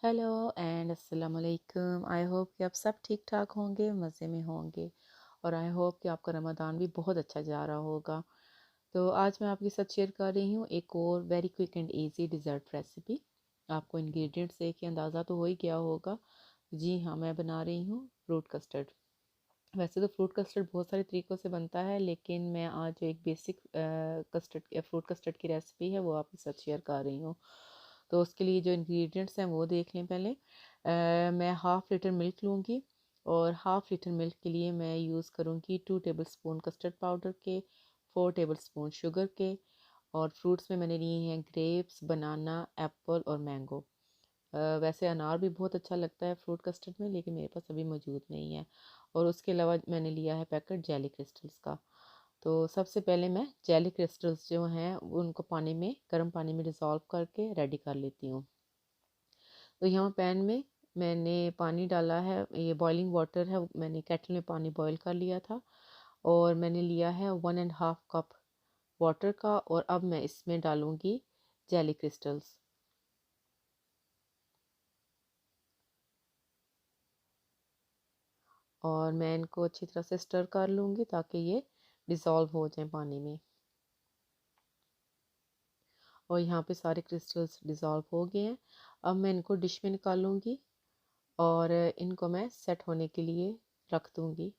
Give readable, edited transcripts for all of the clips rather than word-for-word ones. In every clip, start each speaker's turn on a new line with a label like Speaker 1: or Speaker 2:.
Speaker 1: Hello and अस्सलाम वालेकुम। I hope कि आप सब ठीक ठाक होंगे, मज़े में होंगे और आई होप कि आपका रमज़ान भी बहुत अच्छा जा रहा होगा। तो आज मैं आपके साथ शेयर कर रही हूँ एक और very quick and easy dessert recipe. आपको इंग्रेडिएंट्स देख के अंदाज़ा तो हो ही गया होगा। जी हाँ, मैं बना रही हूँ फ्रूट कस्टर्ड। वैसे तो फ्रूट कस्टर्ड बहुत सारे तरीक़ों से बनता है, लेकिन मैं आज जो एक बेसिक कस्टर्ड फ्रूट कस्टर्ड की रेसिपी है वो आपके साथ शेयर कर रही हूँ। तो उसके लिए जो इंग्रेडिएंट्स हैं वो देख लें पहले। मैं हाफ़ लीटर मिल्क लूँगी और हाफ़ लीटर मिल्क के लिए मैं यूज़ करूँगी 2 टेबलस्पून कस्टर्ड पाउडर के, 4 टेबलस्पून शुगर के। और फ्रूट्स में मैंने लिए हैं ग्रेप्स, बनाना, एप्पल और मैंगो। वैसे अनार भी बहुत अच्छा लगता है फ्रूट कस्टर्ड में, लेकिन मेरे पास अभी मौजूद नहीं है। और उसके अलावा मैंने लिया है पैकेट जेली क्रिस्टल्स का। तो सबसे पहले मैं जेली क्रिस्टल्स जो हैं उनको पानी में, गर्म पानी में डिज़ोल्व करके रेडी कर लेती हूँ। तो यहाँ पैन में मैंने पानी डाला है, ये बॉइलिंग वाटर है, मैंने केटल में पानी बॉईल कर लिया था और मैंने लिया है 1.5 कप वाटर का। और अब मैं इसमें डालूँगी जेली क्रिस्टल्स और मैं इनको अच्छी तरह से स्टर कर लूँगी ताकि ये डिज़ोल्व हो जाए पानी में। और यहाँ पे सारे क्रिस्टल्स डिज़ोल्व हो गए हैं। अब मैं इनको डिश में निकालूंगी और इनको मैं सेट होने के लिए रख दूँगी।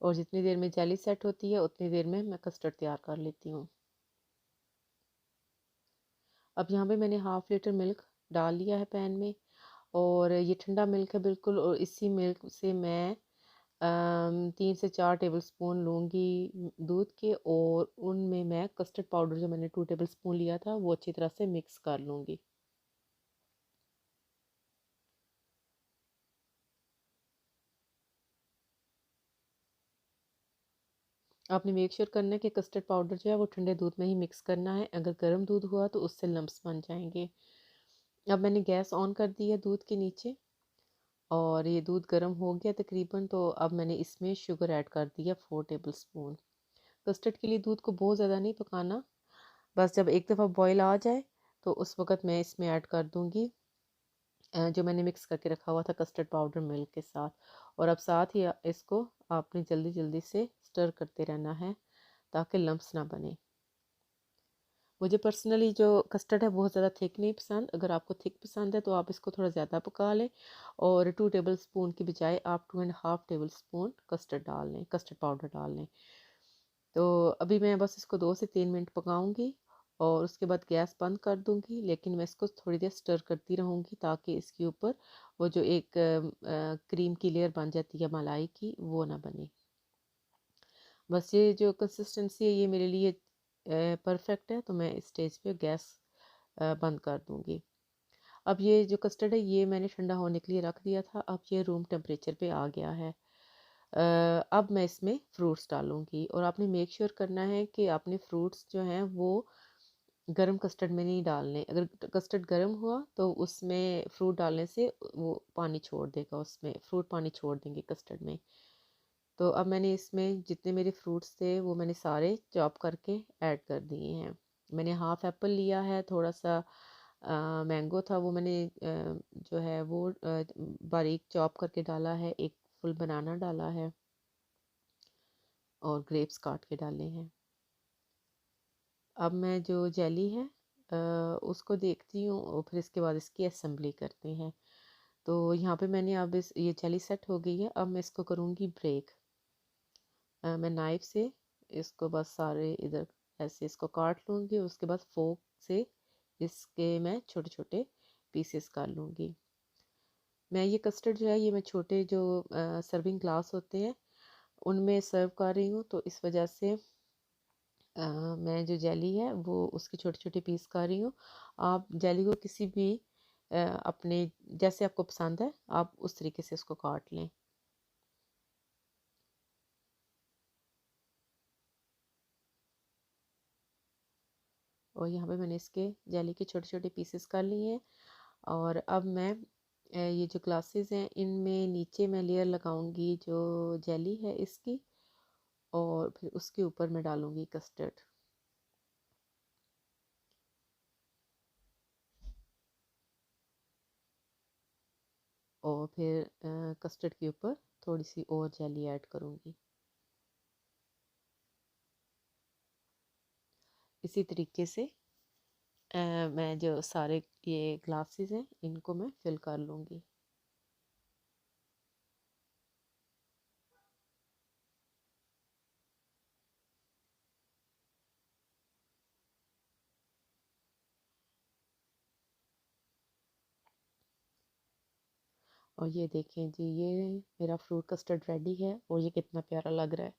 Speaker 1: और जितनी देर में जेली सेट होती है उतनी देर में मैं कस्टर्ड तैयार कर लेती हूँ। अब यहाँ पे मैंने हाफ़ लीटर मिल्क डाल लिया है पैन में और ये ठंडा मिल्क है बिल्कुल। और इसी मिल्क से मैं 3 से 4 टेबलस्पून लूँगी दूध के और उनमें मैं कस्टर्ड पाउडर जो मैंने 2 टेबलस्पून लिया था वो अच्छी तरह से मिक्स कर लूँगी। आपने मेक श्योर करना है कि कस्टर्ड पाउडर जो है वो ठंडे दूध में ही मिक्स करना है। अगर गर्म दूध हुआ तो उससे लम्प्स बन जाएंगे। अब मैंने गैस ऑन कर दी है दूध के नीचे और ये दूध गर्म हो गया तकरीबन। तो अब मैंने इसमें शुगर ऐड कर दी है 4 टेबलस्पून। कस्टर्ड के लिए दूध को बहुत ज़्यादा नहीं पकाना, बस जब एक दफ़ा बॉयल आ जाए तो उस वक़्त मैं इसमें ऐड कर दूँगी जो मैंने मिक्स करके रखा हुआ था कस्टर्ड पाउडर मिल्क के साथ। और अब साथ ही इसको आपने जल्दी जल्दी से स्टर करते रहना है ताकि लम्प्स ना बने। मुझे पर्सनली जो कस्टर्ड है बहुत ज़्यादा थिक नहीं पसंद। अगर आपको थिक पसंद है तो आप इसको थोड़ा ज़्यादा पका लें और 2 टेबलस्पून की बजाय आप 2.5 टेबलस्पून कस्टर्ड डाल लें, कस्टर्ड पाउडर डाल लें। तो अभी मैं बस इसको 2 से 3 मिनट पकाऊंगी और उसके बाद गैस बंद कर दूंगी। लेकिन मैं इसको थोड़ी देर स्टर करती रहूंगी ताकि इसके ऊपर वो जो एक क्रीम की लेयर बन जाती है मलाई की, वो ना बने। बस ये जो कंसिस्टेंसी है ये मेरे लिए परफेक्ट है। तो मैं इस स्टेज पे गैस बंद कर दूंगी। अब ये जो कस्टर्ड है ये मैंने ठंडा होने के लिए रख दिया था। अब ये रूम टेम्परेचर पे आ गया है। अब मैं इसमें फ्रूट्स डालूंगी और आपने मेक श्योर करना है कि आपने फ्रूट्स जो हैं वो गरम कस्टर्ड में नहीं डालने। अगर कस्टर्ड गरम हुआ तो उसमें फ्रूट डालने से वो पानी छोड़ देगा, उसमें फ्रूट पानी छोड़ देंगे कस्टर्ड में। तो अब मैंने इसमें जितने मेरे फ्रूट्स थे वो मैंने सारे चॉप करके ऐड कर दिए हैं। मैंने हाफ एप्पल लिया है, थोड़ा सा मैंगो था वो मैंने जो है वो बारीक चॉप करके डाला है, एक फुल बनाना डाला है और ग्रेप्स काट के डाले हैं। अब मैं जो जेली है उसको देखती हूँ और फिर इसके बाद इसकी असेंबली करते हैं। तो यहाँ पे मैंने अब इस ये जेली सेट हो गई है। अब मैं इसको करूँगी ब्रेक। मैं नाइफ से इसको बस सारे इधर ऐसे इसको काट लूँगी। उसके बाद फोक से इसके मैं छोटे छोटे पीसेस कर लूँगी। मैं ये कस्टर्ड जो है ये मैं छोटे जो सर्विंग ग्लास होते हैं उनमें सर्व कर रही हूँ। तो इस वजह से मैं जो जेली है वो उसके छोटे छोटे पीस कर रही हूँ। आप जेली को किसी भी अपने जैसे आपको पसंद है आप उस तरीके से उसको काट लें। और यहाँ पे मैंने इसके जेली के छोटे छोटे पीसेस कर लिए हैं। और अब मैं ये जो ग्लासेस हैं इनमें नीचे मैं लेयर लगाऊंगी जो जेली है इसकी और फिर उसके ऊपर मैं डालूंगी कस्टर्ड। और फिर कस्टर्ड के ऊपर थोड़ी सी और जेली ऐड करूँगी। इसी तरीके से मैं जो सारे ये ग्लासेस हैं इनको मैं फिल कर लूँगी। और ये देखें जी, ये मेरा फ्रूट कस्टर्ड रेडी है और ये कितना प्यारा लग रहा है।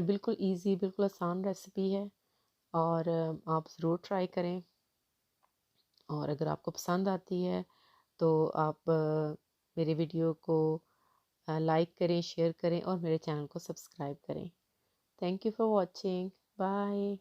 Speaker 1: बिल्कुल इजी, बिल्कुल आसान रेसिपी है और आप ज़रूर ट्राई करें। और अगर आपको पसंद आती है तो आप मेरे वीडियो को लाइक करें, शेयर करें और मेरे चैनल को सब्सक्राइब करें। Thank you for watching. Bye.